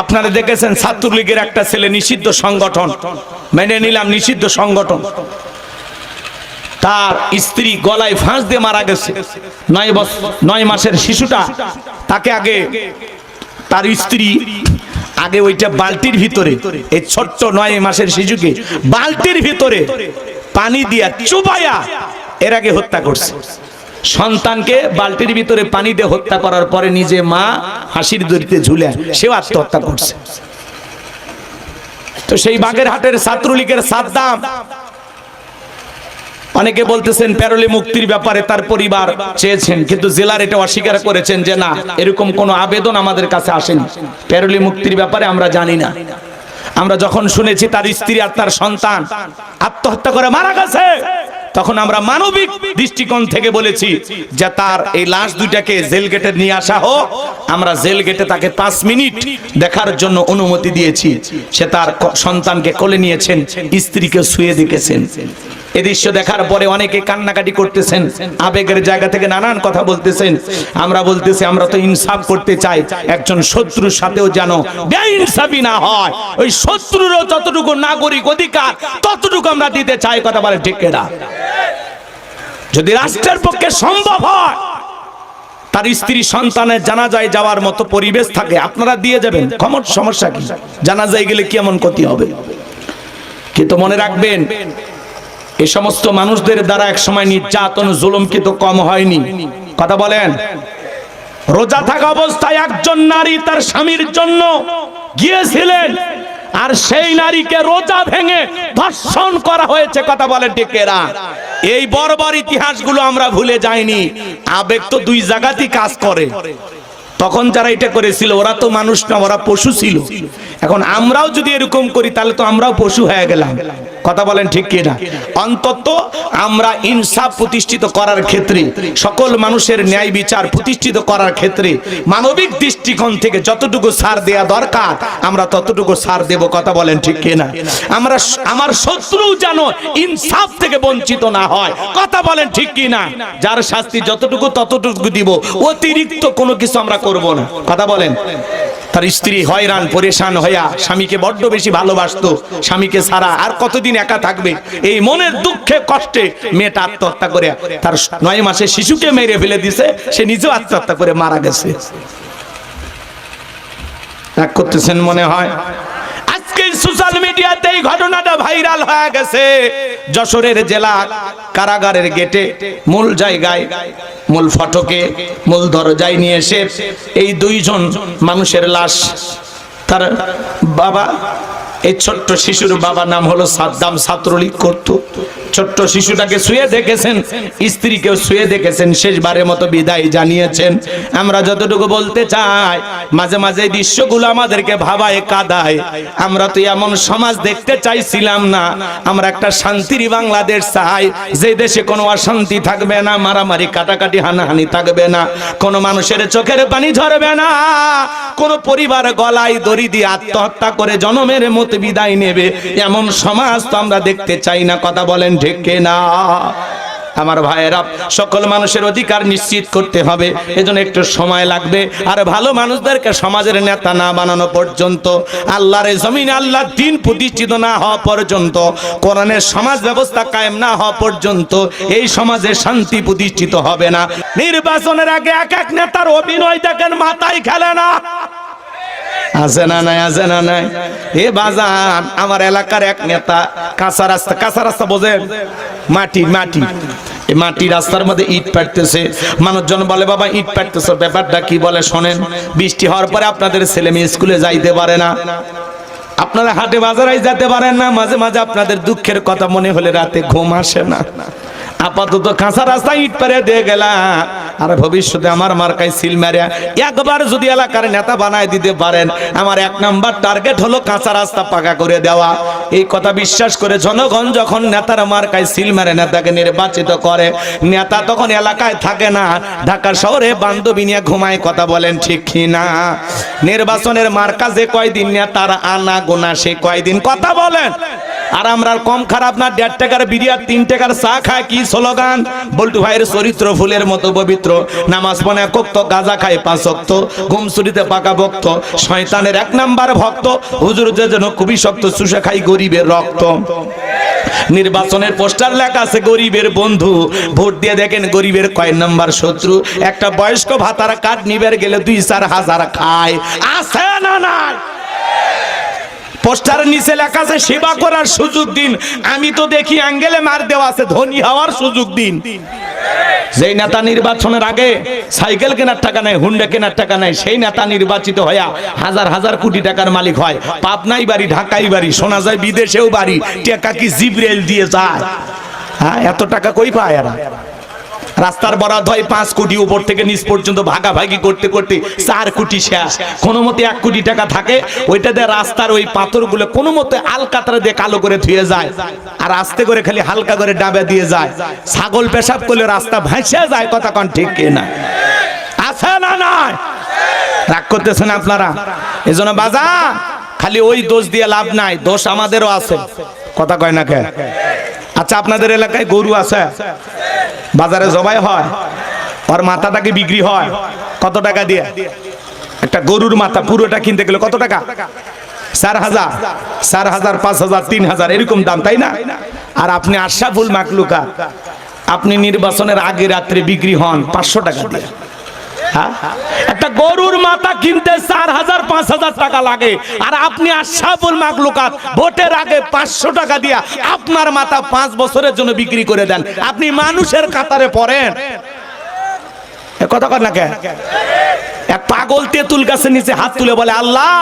আপনারা দেখেছেন ছাত্রলীগের একটা ছেলে নিষিদ্ধ সংগঠন, মেনে নিলাম নিষিদ্ধ সংগঠন, তার স্ত্রী গলায় ফাঁস দিয়ে মারা গেছে। 9 মাসের শিশুটা, তাকে আগে তার স্ত্রী আগে ওইটা বালতির ভিতরে, এই ছোট্ট 9 মাসের শিশুকে বালতির ভিতরে পানি দিয়া চুবাইয়া এর আগে হত্যা করছে। সন্তানকে বালতির ভিতরে পানি দিয়ে হত্যা করার পরে নিজে মা হাসির দড়িতে ঝুলে সেও আত্মহত্যা করছে। তো সেই বাগেরহাটের ছাত্রলীগের সাদ্দাম, অনেকে বলতেছেন প্যারোলে মুক্তির ব্যাপারে তার পরিবার চেয়েছেন, কিন্তু জেলার এটা অস্বীকার করেছেন যে না, এরকম কোনো আবেদন আমাদের কাছে আসেনি, প্যারোলে মুক্তির ব্যাপারে আমরা জানি না। আমরা যখন শুনেছি তার স্ত্রী আর তার সন্তান আত্মহত্যা করে মারা গেছে, তখন আমরা মানবিক দৃষ্টিকোণ থেকে বলেছি যে তার এই লাশ দুইটাকে জেল গেটে নিয়ে আসা হোক। আমরা জেল গেটে তাকে 5 মিনিট দেখার জন্য অনুমতি দিয়েছি। সে তার সন্তানকে কোলে নিয়েছেন, স্ত্রীকে শুয়ে দেখেছেন। এই দৃশ্য দেখার পরে অনেকে কান্নাকাটি করতেছেন, আবেগের জায়গা থেকে নানান কথা বলতেছেন। আমরা বলতেছি আমরা তো ইনসাফ করতে চাই, একজন শত্রুর সাথেও যেন বেইনসাফি না হয়, ওই শত্রুরও যতটুকু নাগরিক অধিকার ততটুকু আমরা দিতে চাই। কথা বলে ঠিক কিনা? যদি রাষ্ট্রের পক্ষে সম্ভব হয় তার স্ত্রী সন্তানের জানাজায় যাওয়ার মতো পরিবেশ থাকে, আপনারা দিয়ে যাবেন, সমস্যা কি? জানাজায় গেলে কি এমন ক্ষতি হবে? কিন্তু মনে রাখবেন, এই সমস্ত মানুষদের দ্বারা একসময় নির্যাতন জুলুম কিন্তু কম হয়নি। কথা বলেন। রোজা থাকা অবস্থায় একজন নারী তার স্বামীর জন্য গিয়েছিলেন, আর সেই নারীকে রোজা ভেঙে ধর্ষণ করা হয়েছে। কথা বলেন ঠিক কিনা? এই বর্বর ইতিহাসগুলো আমরা ভুলে যাইনি। আবেগ তো 2 জায়গাতেই কাজ করে। তখন যারা এটা করেছিল ওরা তো মানুষ না, ওরা পশু ছিল। এখন আমরাও যদি এরকম করি তাহলে তো আমরাও পশু হয়ে গেলাম। কথা বলেন ঠিক কিনা? অন্তত আমরা ইনসাফ প্রতিষ্ঠিত করার ক্ষেত্রে, সকল মানুষের ন্যায় বিচার প্রতিষ্ঠিত করার ক্ষেত্রে মানবিক দৃষ্টিকোণ থেকে যতটুকু ছাড় দেয়া দরকার আমরা ততটুকু ছাড় দেব। কথা বলেন ঠিক কিনা? আমরা আমার শত্রু যেন ইনসাফ থেকে বঞ্চিত না হয়। কথা বলেন ঠিক কিনা? যার শাস্তি যতটুকু ততটুকু দিব, অতিরিক্ত কোনো কিছু আমরা করব না। কথা বলেন। তার স্ত্রী হয়রান পরেশান হইয়া স্বামীকে বড্ড বেশি ভালোবাসতো, স্বামীকে ছাড়া আর কতদিন একা থাকবে, এই মনের দুঃখে কষ্টে মেয়েটা আত্মহত্যা করে তার 9 মাসের শিশুকে মেরে ফেলে দিছে, সে নিজেও আত্মহত্যা করে মারা গেছে। রাগ করতেছেন মনে হয়? আজকে সোশ্যাল মিডিয়াতে এই ঘটনাটা ভাইরাল হয়ে গেছে। যশোরের জেলা কারাগারের গেটে মূল জায়গায়, মূল ফটকে, মূল দরজায় নিয়ে এসে এই 2 জন মানুষের লাশ, তার বাবা, এই ছোট্ট শিশুর বাবার নাম হলো সাদ্দাম, ছাত্রলীগ করত। ছোট্ট শিশুটাকে শুয়ে দেখেছেন, স্ত্রীকেও শুয়ে দেখেছেন, শেষবারের মতো বিদায় জানিয়েছেন। আমরা যতটুকু বলতে চাই, মাঝে মাঝে এই দৃশ্যগুলো আমাদেরকে ভাবায় কাঁদায়। আমরা তো এমন সমাজ দেখতে চাইছিলাম না। আমরা একটা শান্তির বাংলাদেশ চাই, যে দেশে কোনো অশান্তি থাকবে না, মারামারি কাটাকাটি হানাহানি থাকবে না, কোনো মানুষের চোখের পানি ঝরবে না, কোনো পরিবার গলায় দড়ি দিয়ে আত্মহত্যা করে জনমের মতো বিদায় নেবে, এমন সমাজ তো আমরা দেখতে চাই না। কথা বলেন ঠিক কিনা? আমার ভাইয়েরা, সকল মানুষের অধিকার নিশ্চিত করতে হবে, এজন্য একটু সময় লাগবে। আর ভালো মানুষদেরকে সমাজের নেতা না বানানো পর্যন্ত, আল্লাহর জমিনে আল্লাহর দ্বীন প্রতিষ্ঠিত না হওয়া পর্যন্ত, কোরআনের সমাজ ব্যবস্থা কায়েম না হওয়া পর্যন্ত এই সমাজে শান্তি প্রতিষ্ঠিত হবে না। নির্বাচনের আগে এক এক নেতার অভিনয় দেখেন, মাথায় খেলে না। আছে না নাই? আছে না নাই? এ বাজান, আমার এলাকার এক নেতা কাঁচা রাস্তা বোঝেন, মাটি এই মাটি রাস্তার মধ্যে ইট পাড়তেছে। মানুষজন বলে বাবা ইট পাড়তেছে, ব্যাপারটা কি? বলে শোনেন, বৃষ্টি হওয়ার পরে আপনাদের ছেলে মেয়ে স্কুলে যাইতে পারে না, আপনারা হাটে বাজারে যেতে পারেন না, মাঝে মাঝে আপনাদের দুঃখের কথা মনে হলে রাতে ঘুম আসে না। আপাতত কাঁচা রাস্তা ইট পারে দিয়ে গেলাম, আর ভবিষ্যতে আমার মার্কায় সিল মারিয়া একবার যদি এলাকার নেতা বানায় দিতে পারেন, আমার 1 নাম্বার টার্গেট হলো কাঁচা রাস্তা পাকা করে দেওয়া। এই কথা বিশ্বাস করে জনগণ যখন নেতার মার্কায় সিল মারে, নেতাকে নির্বাচিত করে, নেতা তখন এলাকায় থাকে না, ঢাকা শহরে বান্ধবী নিয়ে ঘুমায়। কথা বলেন ঠিক কিনা? নির্বাচনের মার্কা যে কয়দিন নেতার আনা গোনা সে কয়দিন। কথা বলেন। আর আমরা কম খারাপ না, 1.5 টাকার বিড়ি আর 3 টাকার চা খায়। কি স্লোগান? বল্টু ভাইয়ের চরিত্র ফুলের মতো পবিত্র, নামাজ পড়ে কক্ত, গাঁজা খায় 5 ওয়াক্ত, ঘুম চুরিতে পাকা ভক্ত, শয়তানের 1 নাম্বার ভক্ত, হুজুর যেন খুবই শক্ত, চুষে খাই গরিবের রক্ত। নির্বাচনের পোস্টার লেখা আছে গরিবের বন্ধু, ভোট দিয়ে দেখেন গরিবের কয় নাম্বার শত্রু। একটা বয়স্ক ভাতার কার্ড নিবার গেলে 2-4 হাজার খায়, আছে না নাই? পোস্টারের নিচে লেখা আছে সেবা করার সুযোগ দিন। আমি তো দেখি অ্যাঙ্গেলে মার দেওয়া আছে ধনী হওয়ার সুযোগ দিন। যেই নেতা নির্বাচনের আগে সাইকেল কেনার টাকা নাই, হুন্ডা কেনার টাকা নাই, সেই নেতা নির্বাচিত হইয়া হাজার হাজার কোটি টাকার মালিক হয়। পাবনাই বাড়ি, ঢাকাই বাড়ি, শোনা যায় বিদেশেও বাড়ি। টাকা কি জিব্রাইল দিয়ে যায়? হ্যাঁ, এত টাকা কই পায় এরা? রাস্তার বরাদ হয় 5 কোটি, উপর থেকে নিচ পর্যন্ত ভাগাভাগি করতে করতে 4 কোটি শেষ। কোনো মতে 1 কোটি টাকা থাকে, ওইটা দিয়ে রাস্তার ওই পাথরগুলো কোনো মতে আলকাতরা দিয়ে কালো করে ধুয়ে যায়, আর আস্তে করে খালি হালকা করে ডাবে দিয়ে যায়। ছাগল পেশাব করলে রাস্তা ভাসে যায়। কথা কোন ঠিক কিনা? আছে না নাই? রাগ করতেছেন আপনারা? এজন্য বাজার খালি ওই দোষ দিয়ে লাভ নাই, দোষ আমাদেরও আছে। কথা কয় না কে? আচ্ছা, আপনাদের এলাকায় গরু আছে, বাজারে জবাই হয়, আর মাথাটাকে বিক্রি হয় কত টাকা দিয়ে? একটা গরুর মাথা পুরোটা কিনতে গেলে কত টাকা? 4,000, 4,000, 5,000, 3,000 এরকম দাম, তাই না? আর আপনি আশরাফুল মাখলুকাত, আপনি নির্বাচনের আগে রাত্রে বিক্রি হন 500 টাকা দিয়ে। হ্যাঁ, একটা গরুর মাথা কিনতে 4,000, 5,000 টাকা লাগে, আর আপনি আশরাফুল মাখলুকাত ভোটের আগে 500 টাকা দিয়া আপনার মাথা 5 বছরের জন্য বিক্রি করে দেন। আপনি মানুষের কাতারে পড়েন? কথা কর না কে? এক পাগল তেঁতুল গাছের নিচে হাত তুলে বলে, আল্লাহ,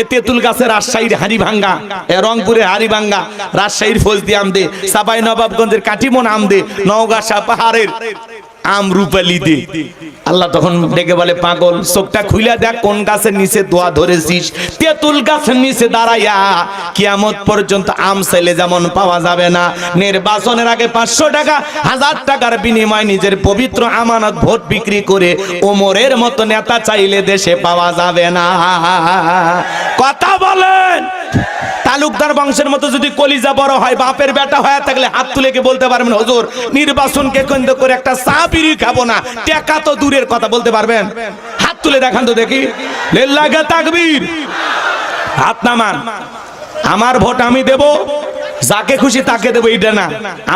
এ তেঁতুল গাছের রাজশাহীর হাড়িভাঙ্গা, এ রংপুরের হাড়িভাঙ্গা, রাজশাহীর ফজদি আম দে, সাবাই নবাবগঞ্জের কাটিমন আম দে, নওগাঁ পাহাড়ের আম রূপালি দে। আল্লাহ তখন ডেকে বলে, পাগল, চোখটা খুইলা দেখ কোন গাছের নিচে দোয়া ধরেছিস। তেঁতুল গাছের নিচে দাঁড়াইয়া কিয়ামত পর্যন্ত আম চাইলে যেমন পাওয়া যাবে না, নির্বাচনের আগে 500 টাকা, 1000 টাকার বিনিময়ে নিজের পবিত্র আমানত ভোট বিক্রি করে ওমরের মতো নেতা চাইলে দেশে পাওয়া যাবে না। কথা বলেন? তালুকদার বংশের মতো যদি কলিজা বড় হয়, বাপের বেটা হয়ে থাকলে হাত তুলে কে বলতে পারবেন, হুজুর নির্বাচনকে কেন্দ্র করে একটা চা বিড়ি খাবো না, টাকা তো দূরের কথা, বলতে পারবেন? হাত তুলে দেখান তো দেখি। লিল্লাহি তাকবীর, হাত নামান। আমার ভোট আমি দেব, যাকে খুশি তাকে দেব, এটা না।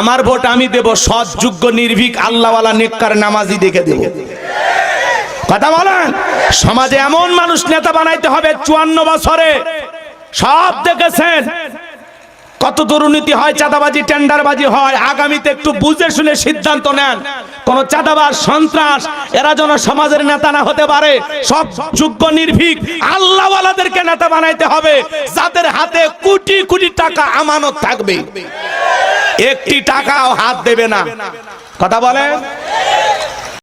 আমার ভোট আমি দেব সৎ, যোগ্য, নির্ভীক, আল্লাহওয়ালা, নেককার, নামাজি দেখে দেব। কথা বলেন? সমাজে এমন মানুষ নেতা বানাইতে হবে। 54 বছরে সব দেখেছেন কত দুর্নীতি হয়, চাঁদাবাজি, টেন্ডারবাজি হয়। আগামীতে একটু বুঝে শুনে সিদ্ধান্ত নেন, কোন চাঁদাবাজ, সন্ত্রাস এরা যেন সমাজের নেতা না হতে পারে। সব যোগ্য, নির্ভীক, আল্লাহওয়ালাদেরকে নেতা বানাইতে হবে, যাদের হাতে কোটি কোটি টাকা আমানত থাকবে, 1টি টাকাও হাত দেবে না। কথা বলেন?